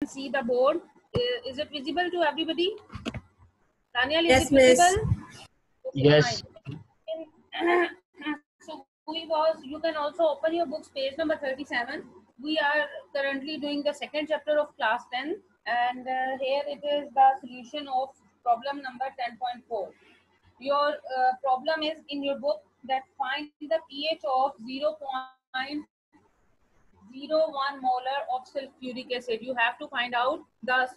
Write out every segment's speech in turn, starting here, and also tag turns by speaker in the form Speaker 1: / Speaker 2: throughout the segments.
Speaker 1: see the board. Is it visible to everybody? Daniel, is
Speaker 2: Yes,
Speaker 1: it visible?
Speaker 3: Yes.
Speaker 1: So you can also open your books, page number 37. We are currently doing the second chapter of class 10, and here it is the solution of problem number 10.4. Your problem is in your book that find the pH of 0.01 molar of sulfuric acid. You have to find out the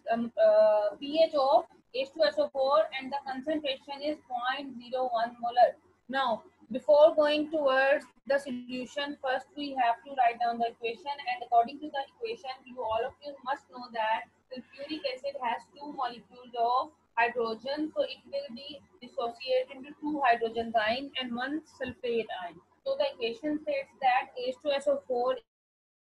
Speaker 1: pH of H2SO4 and the concentration is 0.01 molar. Now, before going towards the solution, first we have to write down the equation, and according to the equation, all of you must know that sulfuric acid has two molecules of hydrogen, so it will be dissociated into two hydrogen ion and one sulfate ion. So the equation states that H2SO4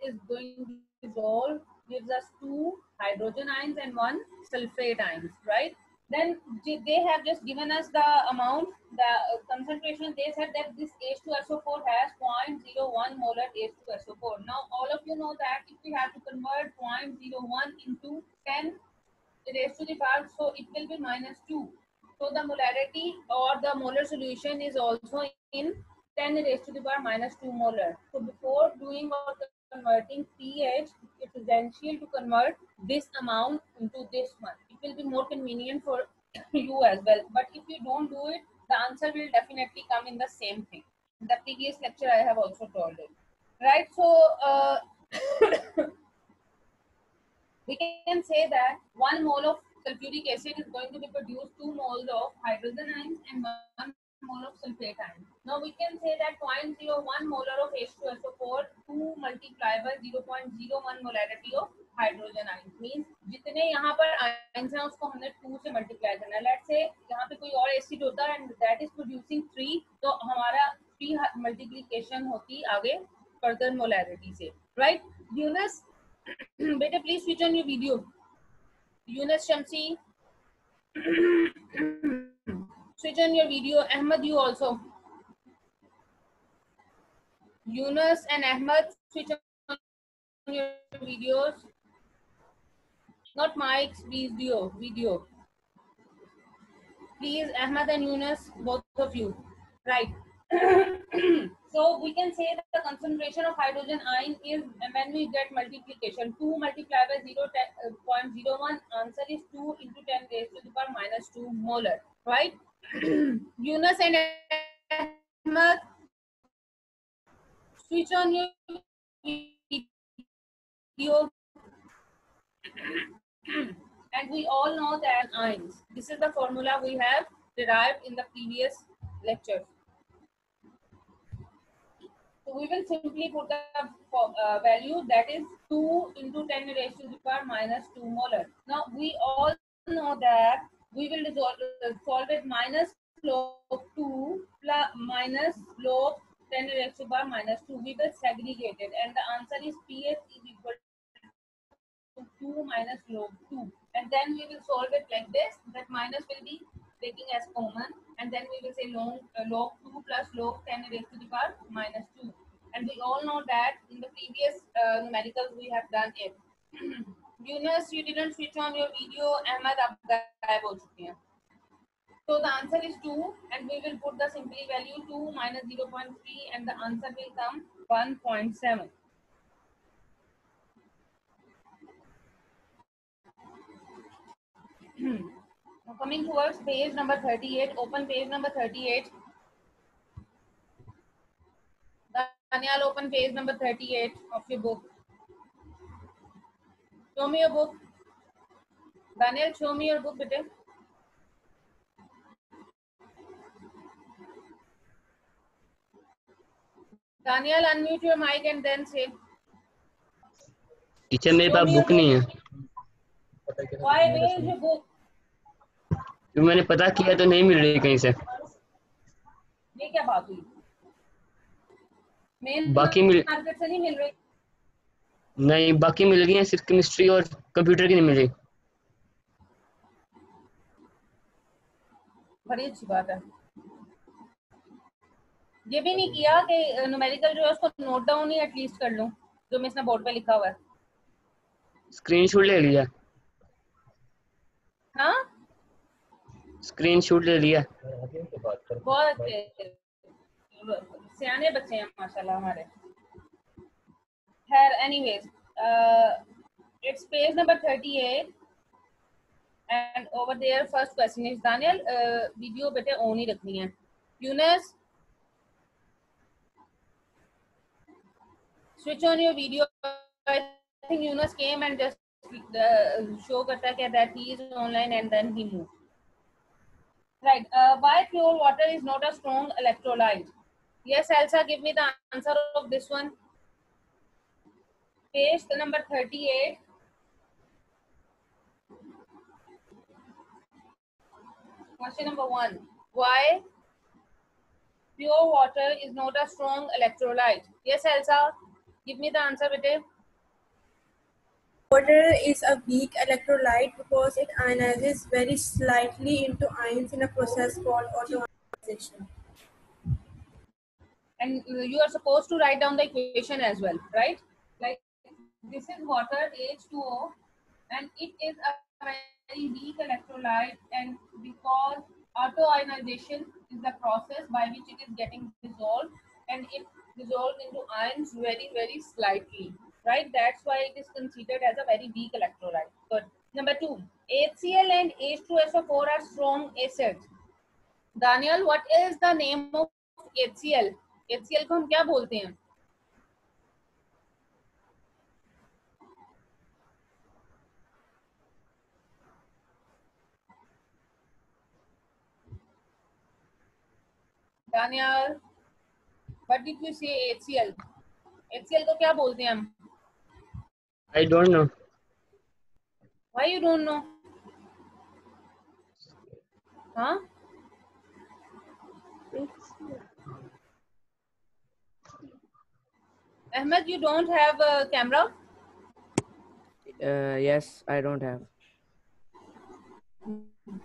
Speaker 1: is going to dissolve, gives us two hydrogen ions and one sulfate ions, right? Then they have just given us the amount, the concentration. They said that this H2SO4 has 0.01 molar H2SO4. Now all of you know that if we have to convert 0.01 into 10 raised to the power, so it will be -2. So the molarity or the molar solution is also in 10 raised to the power -2 molar. So before doing or converting pH, it's essential to convert this amount into this one. It will be more convenient for you as well. But if you don't do it, the answer will definitely come in the same thing. In the previous lecture, I have also told it. Right? So we can say that 1 mole of sulfuric acid is going to be produce 2 moles of hydrogen ions and 1 mole of sulfate ions. Now we can say that 0.01 molar of H2SO4 2 multiplied by 0.01 molarity of hydrogen ions means जितने यहाँ पर ions हैं उसको हमने 2 से multiply करना है. Let's say यहाँ पे कोई और acid होता है and that is producing 3, तो हमारा 3 multiplication होती आगे further molarity से, right? Yunus, better please switch on your video. Yunus Shamsi, switch on your video. Ahmed, you also. Yunus and Ahmed, switch on your videos. Not mics, please, video. Please, Ahmed and Yunus, both of you. Right. So we can say that the concentration of hydrogen ion is when we get multiplication 2 multiplied by 0.01, answer is 2 into 10 raised to the power -2 molar, right? Yunus and Ahmed, switch on your video. And we all know that ions, this is the formula we have derived in the previous lectures. So we will simply put the value that is 2 into 10 raised to the power -2 molar. Now we all know that we will solve it minus log 2 plus minus log 10 raised to the power -2. We will segregate it and the answer is pH is equal to 2 minus log 2. And then we will solve it like this, that minus will be taking as common, and then we will say log 2 plus log 10 raised to the power -2. And we all know that in the previous numericals we have done it. Yunus, you didn't switch on your video. Ahmed, आप गायब हो चुके हैं. So the answer is 2, and we will put the simply value 2 minus 0.3, and the answer will come 1.7. Now coming towards page number 38, open page number 38. Daniel, open page number 38 of your book. Show me your book. Daniel, show me your book, bete. Daniel, unmute your mic and then say.
Speaker 3: Teacher मेरे पास book नहीं है.
Speaker 1: Why? Where is your book?
Speaker 3: तो मैंने पता किया तो नहीं मिल रही कहीं से.
Speaker 1: ये क्या बात हुई? मेन
Speaker 3: बाकी
Speaker 1: मार्केट से नहीं मिल रही.
Speaker 3: नहीं, बाकी मिल गई है, सिर्फ केमिस्ट्री और कंप्यूटर की नहीं मिल रही.
Speaker 1: बड़ी अच्छी बात है. ये भी नहीं किया कि न्यूमेरिकल जो है उसको नोट डाउन ही एटलीस्ट कर लूं जो मैं इसने बोर्ड पे लिखा हुआ है.
Speaker 3: स्क्रीनशॉट ले लिया,
Speaker 1: हाँ
Speaker 3: स्क्रीनशॉट ले लिया।
Speaker 1: बहुत अच्छे, सियाने बच्चे हैं माशाल्लाह हमारे। खैर anyways, it's page number 38 and over there first question is Daniel, video बेटे ऑन ही रखनी है। Yunus, switch on your video. I think Yunus came and just show करता है that he is online and then he moved. Right. Why pure water is not a strong electrolyte? Yes, Elsa, give me the answer of this one. Page number 38. Question number 1. Why pure water is not a strong electrolyte? Yes, Elsa, give me the answer, bete.
Speaker 2: Water is a weak electrolyte because it ionizes very slightly into ions in a process called autoionization.
Speaker 1: And you are supposed to write down the equation as well, right? Like this is water H2O and it is a very weak electrolyte, and because autoionization is the process by which it is getting dissolved and it dissolves into ions very slightly, right? That's why it is considered as a very weak electrolyte. Good. Number 2, HCl and H2SO4 are strong acids. Daniel, what is the name of HCl? HCl को हम क्या बोलते हैं? Daniel, what did you say? HCl. HCl को क्या बोलते हैं हम?
Speaker 3: I don't know.
Speaker 1: Why you don't know? हाँ? Ahmed, you don't have a camera?
Speaker 4: Yes, I don't have.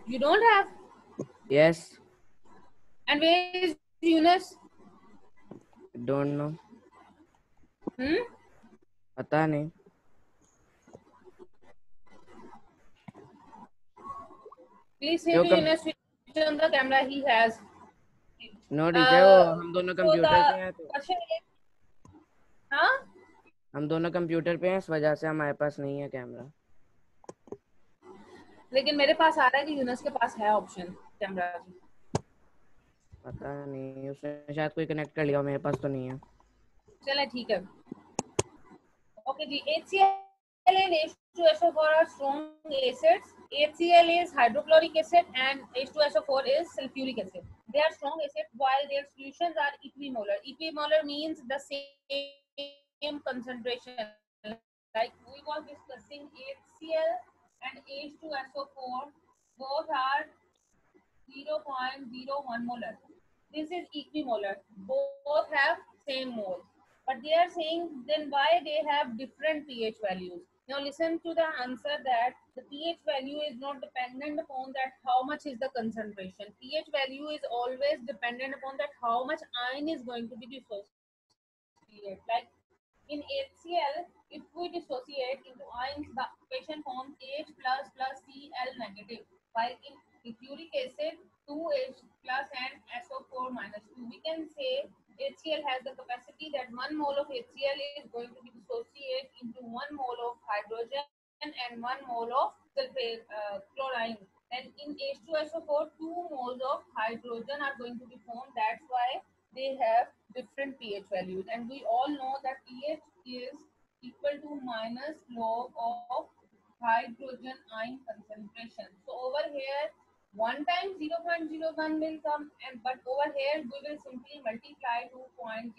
Speaker 1: You don't have?
Speaker 4: Yes,
Speaker 1: And where is Yunus?
Speaker 4: don't know. पता नहीं.
Speaker 1: Please say to Yunus switch on the camera he has.
Speaker 4: No, teacher, वो हम दोनों computer पे हैं तो.
Speaker 1: Question is, हाँ?
Speaker 4: हम दोनों कंप्यूटर पे हैं, इस वजह से हमारे पास नहीं है कैमरा.
Speaker 1: लेकिन मेरे पास आ रहा है कि यूनस के पास है ऑप्शन कैमरा की.
Speaker 4: पता नहीं, उसने शायद कोई कनेक्ट कर लिया, मेरे पास तो नहीं है.
Speaker 1: चले ठीक है. Okay ji, HCl and H2SO4 are strong acids. HCl is hydrochloric acid and H2SO4 is sulfuric acid. They are strong acids while their solutions are equimolar. Equimolar means the same concentration. Like we was discussing, HCl and H2SO4 both are 0.01 molar. This is equimolar. Both have same mole. But they are saying then why they have different pH values. Now listen to the answer that the pH value is not dependent upon that how much is the concentration. pH value is always dependent upon that how much ion is going to be dissociated. Like in HCl, if we dissociate into ions, the equation forms H plus Cl negative. While in sulfuric acid, 2H plus and SO4 minus 2. We can say HCl has the capacity that 1 mole of HCl is going to be dissociated into 1 mole of hydrogen and 1 mole of chlorine. And in H2SO4, 2 moles of hydrogen are going to be formed. That's why they have different pH values. And we all know that pH is equal to minus log of hydrogen ion concentration. So over here, 1 times 0.01 will come, and but over here we will simply multiply 2.001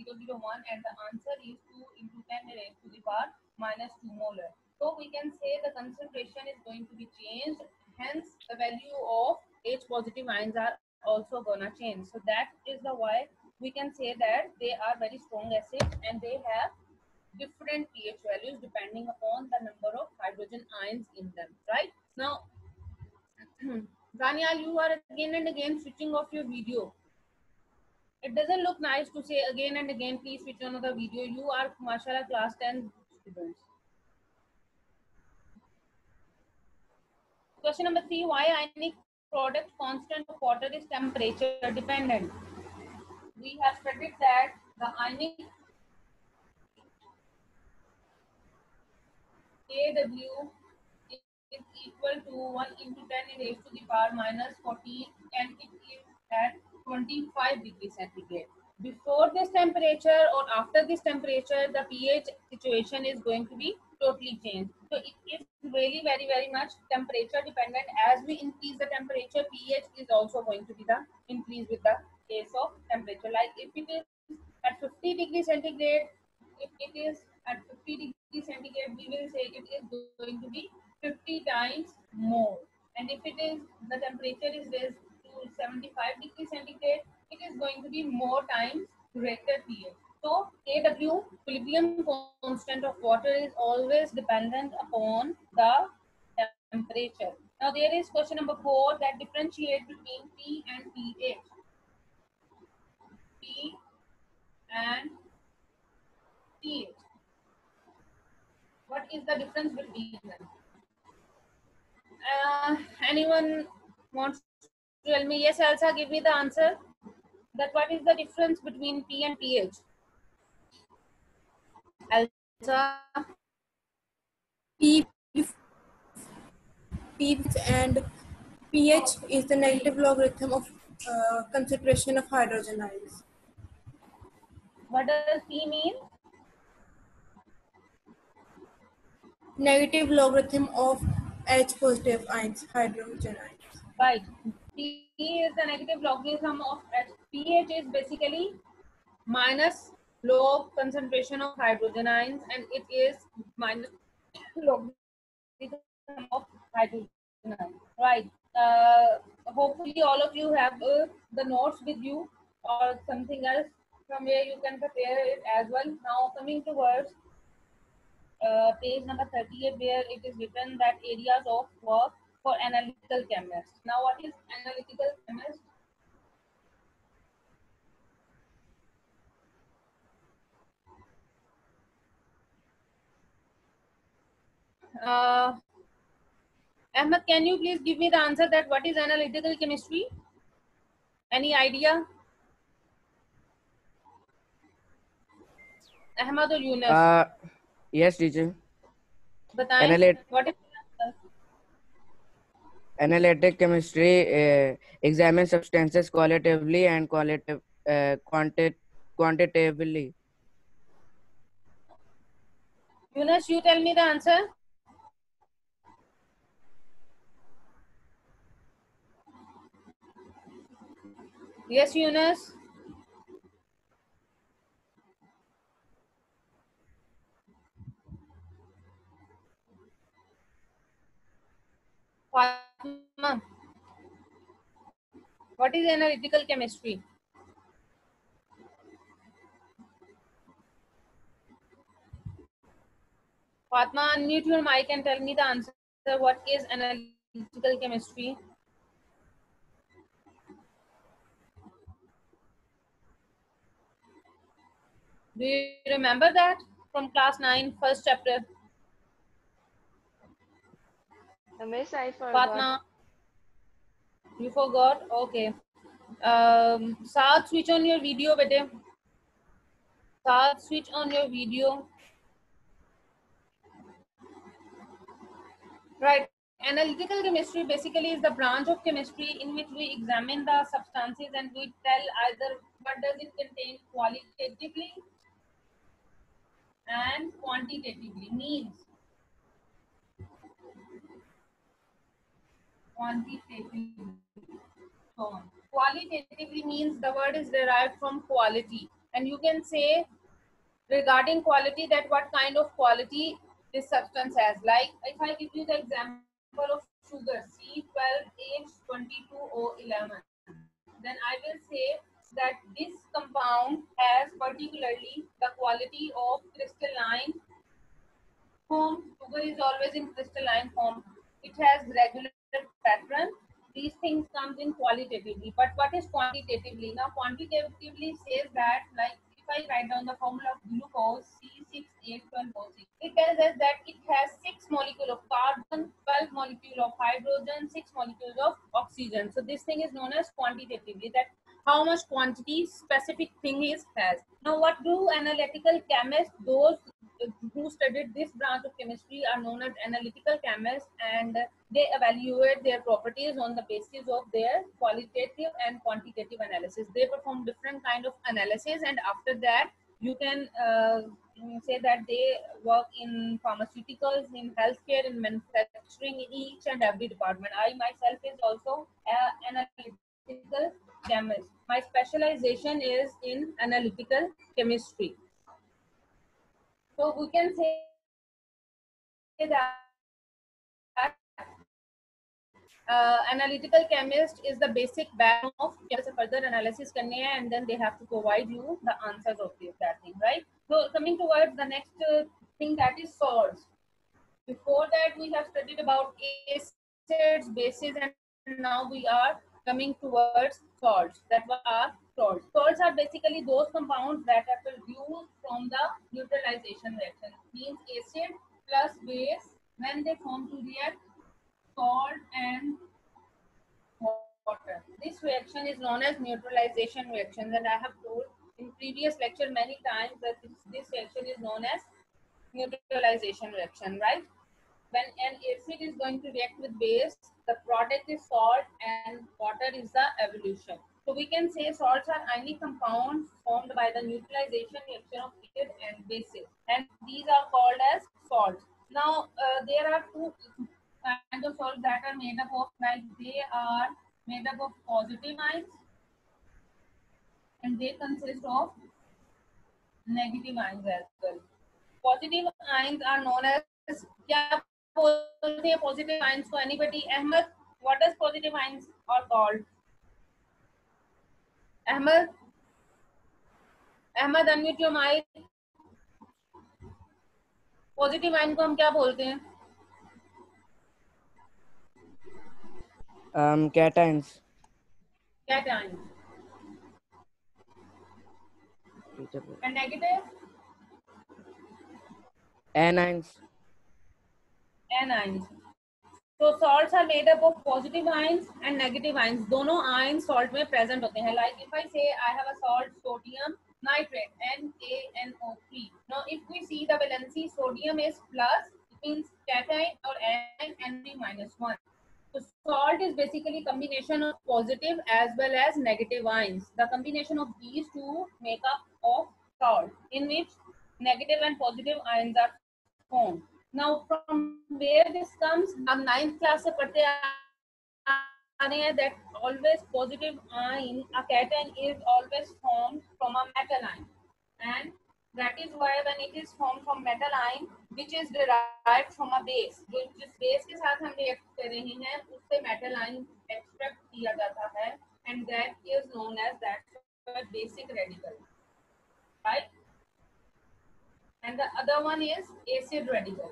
Speaker 1: and the answer is 2 into 10 raised to the power minus 2 molar. So we can say the concentration is going to be changed, hence the value of H positive ions are also gonna change. So that is the why we can say that they are very strong acids and they have different pH values depending upon the number of hydrogen ions in them, right? Now, Daniel, you are again and again switching off your video. It doesn't look nice to say again and again, please switch on the video. You are, mashallah, class 10 students. Question number 3, why ionic product constant of water is temperature dependent? We have studied that the ionic Kw is equal to 1 into 10 raised to the power minus 14, and it is at 25 degrees centigrade. Before this temperature or after this temperature, the pH situation is going to be totally changed. So it is really very much temperature dependent. As we increase the temperature, pH is also going to be the increase with the case of temperature. Like if it is at 50 degrees centigrade, if it is at 50 degrees centigrade, we will say it is going to be 50 times more. And if it is, the temperature is raised to 75 degrees centigrade, it is going to be more times greater pH. So Kw, equilibrium constant of water, is always dependent upon the temperature. Now there is question number 4 that differentiate between P and pH. P and pH. What is the difference between them? Anyone wants to tell me? Yes, Elsa, give me the answer. That what is the difference between P and pH? Elsa?
Speaker 2: P, P and pH is the negative logarithm of concentration of hydrogen ions.
Speaker 1: What does P mean?
Speaker 2: Negative logarithm of H positive ions, hydrogen ions.
Speaker 1: Right. P is the negative logarithm of H. pH is basically minus log concentration of hydrogen ions, and it is minus logarithm of hydrogen ions. Right. Hopefully all of you have the notes with you or something else from where you can prepare it as well. Now coming towards page number 38, where it is written that areas of work for analytical chemists. Now what is analytical chemist? Ahmed, can you please give me the answer that what is analytical chemistry? Any idea? Ahmed or Yunus?
Speaker 4: Yes, teacher.
Speaker 1: बताएं, what is the answer?
Speaker 4: Analytic chemistry examines substances qualitatively and quantitatively.
Speaker 1: Yunus, you tell me the answer. Yes, Yunus. Fatma, what is analytical chemistry? Fatma, unmute your mic and tell me the answer. What is analytical chemistry? Do you remember that from class 9, first chapter?
Speaker 5: Miss, I forgot.
Speaker 1: Fatma, you forgot? Okay. Saad, switch on your video, bete. Saad, switch on your video. Right. Analytical chemistry basically is the branch of chemistry in which we examine the substances and we tell either what does it contain qualitatively and quantitatively. Means quantitatively. So qualitatively means the word is derived from quality, and you can say regarding quality that what kind of quality this substance has. Like if I give you the example of sugar C12H22O11, then I will say that this compound has particularly the quality of crystalline form. Sugar is always in crystalline form. It has regular pattern. These things comes in qualitatively. But what is quantitatively? Now quantitatively says that, like if I write down the formula of glucose A12O6. It tells us that it has 6 molecules of carbon, 12 molecules of hydrogen, 6 molecules of oxygen. So this thing is known as quantitatively, that how much quantity specific thing is has. Now what do analytical chemists, those who studied this branch of chemistry are known as analytical chemists, and they evaluate their properties on the basis of their qualitative and quantitative analysis. They perform different kind of analysis, and after that you can say that they work in pharmaceuticals, in healthcare, in manufacturing, in each and every department. I myself is also an analytical chemist. My specialization is in analytical chemistry. So we can say that analytical chemist is the basic background of further analysis करने हैं, and then they have to provide you the answers of that thing, right? So coming towards the next thing, that is salts. Before that we have studied about acids, bases, and now we are coming towards salts. That what are salts? Salts are basically those compounds that are produced from the neutralization reaction. Means acid plus base, when they form to react salt and water. This reaction is known as neutralization reaction, and I have told in previous lecture many times that this reaction is known as neutralization reaction, right? When an acid is going to react with base, the product is salt and water is the evolution. So we can say salts are ionic compounds formed by the neutralization reaction of acid and bases, and these are called as salts. Now there are two kinds of salts that are made up of, like they are made up of positive ions and they consist of negative ions as well. Positive ions are known as, क्या बोलते हैं positive ions को anybody? Ahmed, what does positive ions are called? Ahmed, unmute your mic. Positive ion को हम क्या बोलते हैं?
Speaker 4: Cations.
Speaker 1: Cations. And negative?
Speaker 4: Anions.
Speaker 1: Anions. So salts are made up of positive ions and negative ions. दोनों ions salt में present होते हैं. Like if I say I have a salt sodium nitrate NaNO3. Now if we see the valency, sodium is plus, it means cation or anion, and -1. So salt is basically combination of positive as well as negative ions. The combination of these two make up of salt, in which negative and positive ions are formed. Now from where this comes, हम 9th class से पढ़ते आ रहे हैं that always positive ion, a cation, is always formed from a metal ion, and that is why when it is formed from metal ion which is derived from a base, जो जिस base के साथ हम react कर रहे हैं उससे metal ion extract किया जाता है, and that is known as that basic radical, right? And the other one is acid radical.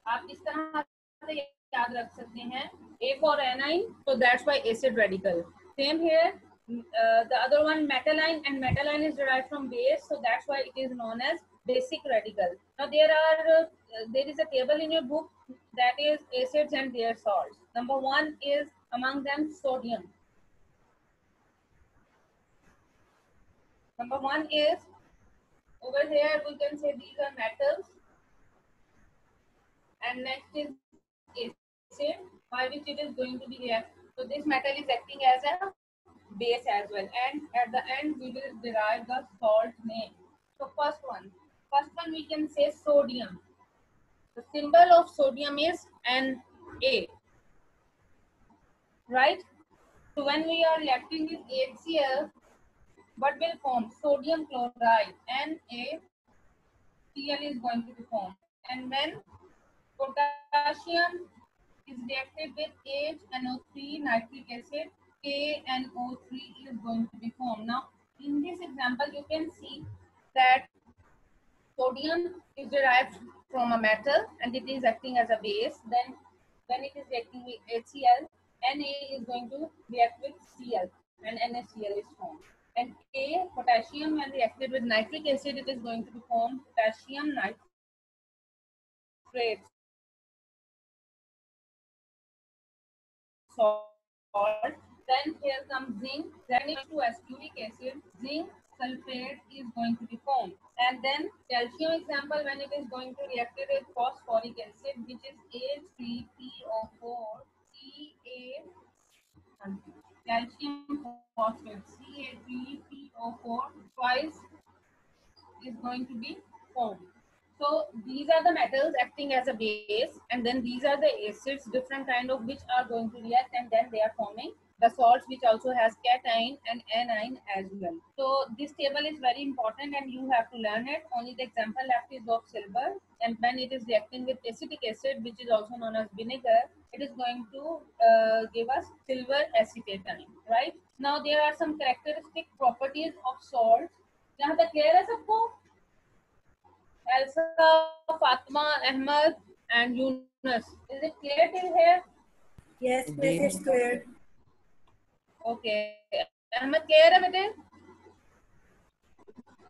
Speaker 1: आप इस तरह से याद रख सकते हैं, A for anion, so that's why acid radical. Same here, the other one metal ion, and metal ion is derived from base, so that's why it is known as basic radical. Now there is a table in your book that is acids and their salts. Number 1 is among them sodium. Number 1 is, over here we can say these are metals, and next is acid, by which it is going to be react. So this metal is acting as a base as well, and at the end we will derive the salt name. So first one we can say sodium. The symbol of sodium is Na, right? So when we are reacting with HCl, what will form? Sodium chloride, NaCl is going to be formed, and when potassium is reacted with HNO3 nitric acid, KNO3 is going to be formed. Now in this example you can see that sodium is derived from a metal and it is acting as a base. Then when it is reacting with HCl, Na is going to react with Cl and NaCl is formed. And A, potassium, when reacted with nitric acid, it is going to be formed potassium nitrate salt. Then here comes zinc. Then to acetic acid, zinc sulfate is going to be formed. And then calcium example, when it is going to react with phosphoric acid, which is H3PO4 Ca, calcium phosphate Ca3PO4 twice is going to be formed. So these are the metals acting as a base, and then these are the acids, different kind of which are going to react, and then they are forming the salts, which also has cation and anion as well. So this table is very important, and you have to learn it. Only the example left is of silver, and when it is reacting with acetic acid, which is also known as vinegar, it is going to give us silver acetate anion, right? Now there are some characteristic properties of salts. जहाँ तक clear है सबको? Elsa, Fatma, Ahmed, and Yunus. Is it clear till here?
Speaker 2: Yes, yes, it's clear.
Speaker 1: Okay. Ahmed clear है बेटे?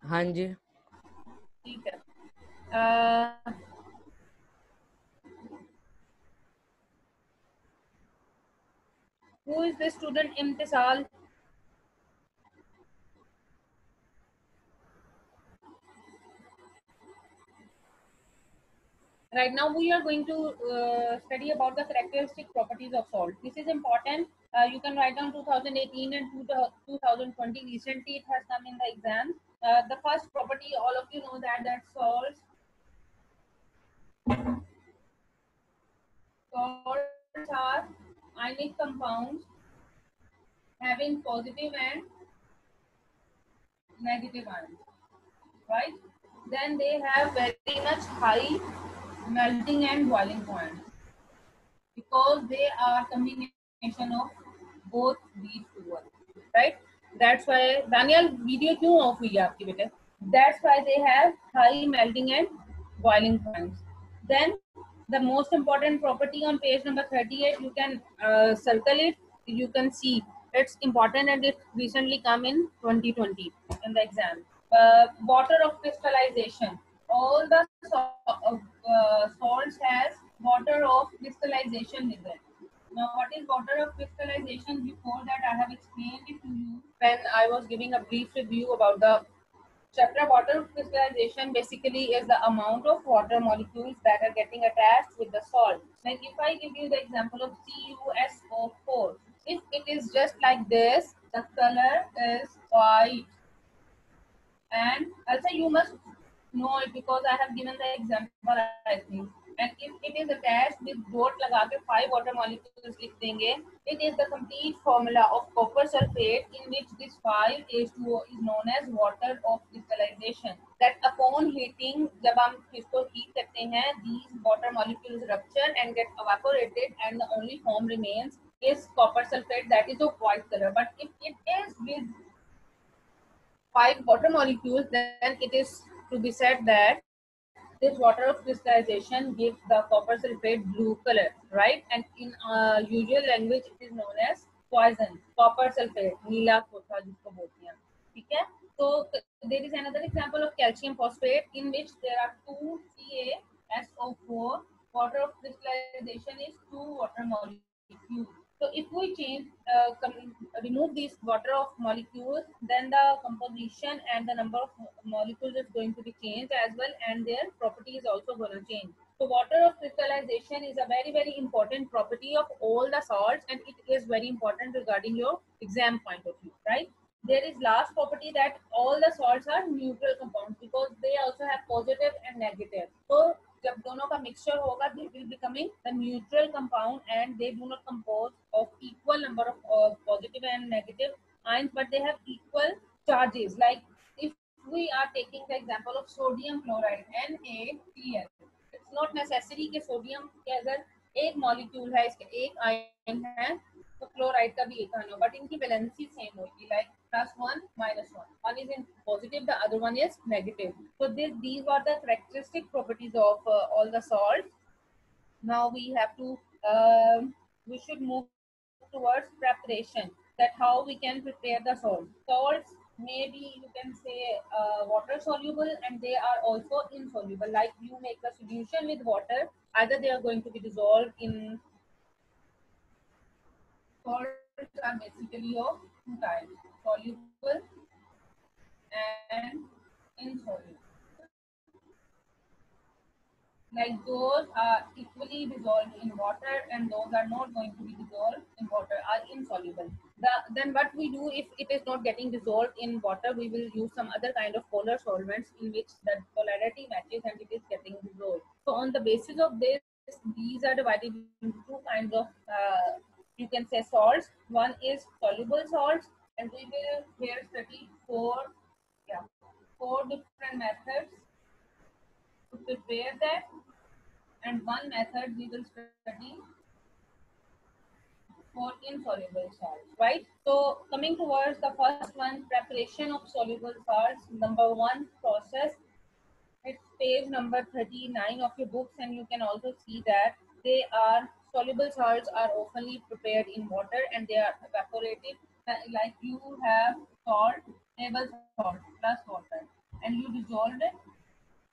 Speaker 4: हाँ जी.
Speaker 1: ठीक है. Who is the student Imtisal? Right now we are going to study about the characteristic properties of salt. This is important. You can write down 2018 and 2020. Recently it has come in the exam. The first property, all of you know that salts are ionic compounds having positive and negative ions, right? Then they have very much high melting and boiling point because they are combination of both these two, right? That's why Daniel video क्यों off हुई है आपकी बेटे? That's why they have high melting and boiling points. Then the most important property on page number 38, you can circle it. You can see it's important, and it recently come in 2020 in the exam. Water of crystallization. All the salts has water of crystallization with it. Now, what is water of crystallization? Before that, I have explained it to you when I was giving a brief review about the chapter. Water of crystallization basically is the amount of water molecules that are getting attached with the salt. Like if I give you the example of CuSO4, if it is just like this, the color is white. And also you must know it because I have given the example, I think. And if it is attached with dot लगा के 5 water molecules लिख देंगे, it is the complete formula of copper sulfate in which this 5H2O is known as water of crystallization. That upon heating, जब हम इसको heat करते हैं, these water molecules rupture and get evaporated, and the only form remains is copper sulfate, that is of white color. But if it is with 5 water molecules, then it is to be said that this water of crystallization gives the copper sulfate blue color, right? And in usual language, it is known as poison, copper sulfate, नीला कोठा जिसको बोलते हैं, ठीक है? So there is another example of calcium phosphate in which there are 2 CaSO4. Water of crystallization is 2 water molecules. So if we change, remove these water of molecules, then the composition and the number of molecules is going to be changed as well, and their property is also going to change. So water of crystallization is a very important property of all the salts, and it is very important regarding your exam point of view, right? There is last property that all the salts are neutral compounds because they also have positive and negative. So जब दोनों का mixture होगा, they will becoming the neutral compound, and they do not compose of equal number of positive and negative ions, but they have equal charges. Like if we are taking the example of sodium chloride, NaCl, it's not necessary कि sodium के अगर एक molecule है, इसके एक ion है, तो chloride का भी एक आयन हो, बट इनकी वैलेंसी सेम होगी, like +1 -1. One is in positive, the other one is negative. So these are the characteristic properties of all the salts. Now we have to we should move towards preparation, that how we can prepare the salt. Salts maybe you can say water soluble, and they are also insoluble. Like you make a solution with water, either they are going to be dissolved in salts are basically of two types, soluble and insoluble. Like those are equally dissolved in water and those are not going to be dissolved in water, are insoluble. Then what we do, if it is not getting dissolved in water, we will use some other kind of polar solvents in which the polarity matches and it is getting dissolved. So on the basis of this, these are divided into two kinds of you can say salts. One is soluble salts, and we will here study four different methods to prepare that, and one method we will study for insoluble salts, right? So coming towards the first one, preparation of soluble salts, number one process. It's page number 39 of your books, and you can also see that they are soluble salts are oftenly prepared in water and they are evaporated. Like you have salt, table salt plus water, and you dissolve it.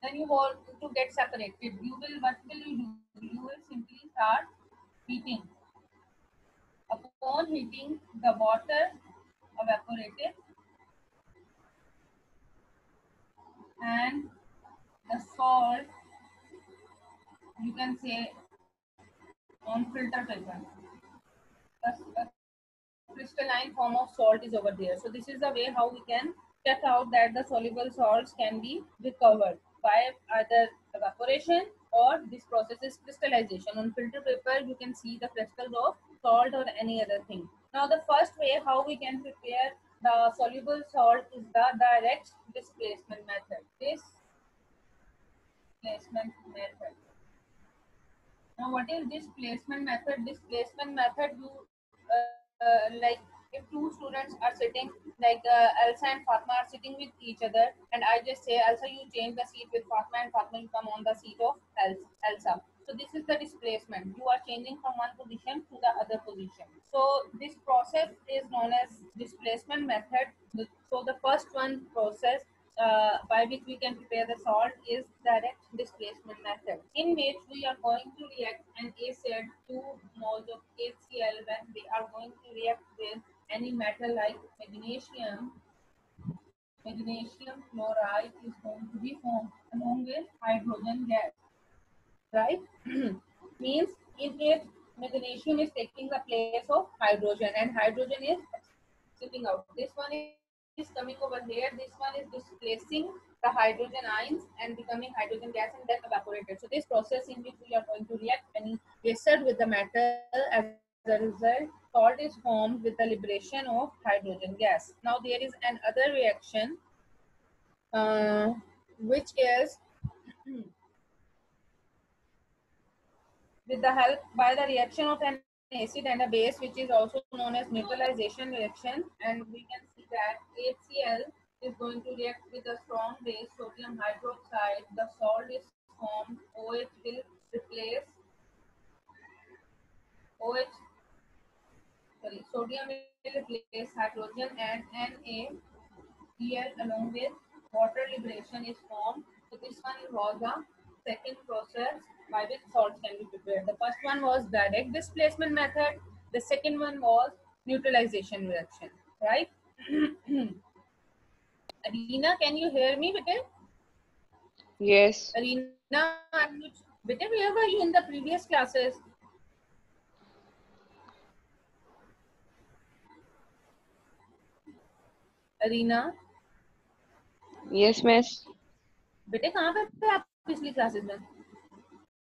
Speaker 1: Then you want to get separated. What will you do? You will simply start heating. Upon heating, the water evaporated and the salt, you can say, on filter paper. A crystalline form of salt is over there. So this is the way how we can check out that the soluble salts can be recovered by either evaporation or this process is crystallization. On filter paper, you can see the crystals of salt or any other thing. Now the first way how we can prepare the soluble salt is the direct displacement method. Displacement method. Now, what is displacement method? Displacement method, you like if two students are sitting, like Elsa and Fatma are sitting with each other, and I just say, Elsa, you change the seat with Fatma, and Fatma you come on the seat of Elsa. So this is the displacement. You are changing from one position to the other position. So this process is known as displacement method. So the first one process by which we can prepare the salt is direct displacement method, in which we are going to react an acid 2 moles of HCl when we are going to react with any metal like magnesium. Magnesium chloride is going to be formed along with hydrogen gas, right? Means in it, magnesium is taking the place of hydrogen and hydrogen is slipping out. This one is coming over here. This one is displacing the hydrogen ions and becoming hydrogen gas and then evaporated. So this process in which we are going to react any acid with the metal, as a result, salt is formed with the liberation of hydrogen gas. Now there is another reaction which is with the help by the reaction of an acid and a base, which is also known as neutralization reaction, and we can see that HCl is going to react with a strong base sodium hydroxide. The salt is formed. OH will replace sodium will replace hydrogen and NaCl along with water liberation is formed. So this one was the second process by which salts can be prepared. The first one was direct displacement method. The second one was neutralization reaction, right? Arina, can you hear me, bete?
Speaker 5: Yes.
Speaker 1: Arina, bete, where were you in the previous classes? Arina,
Speaker 5: Yes, miss.
Speaker 1: बेटे कहाँ पे थे आप पिछली classes में?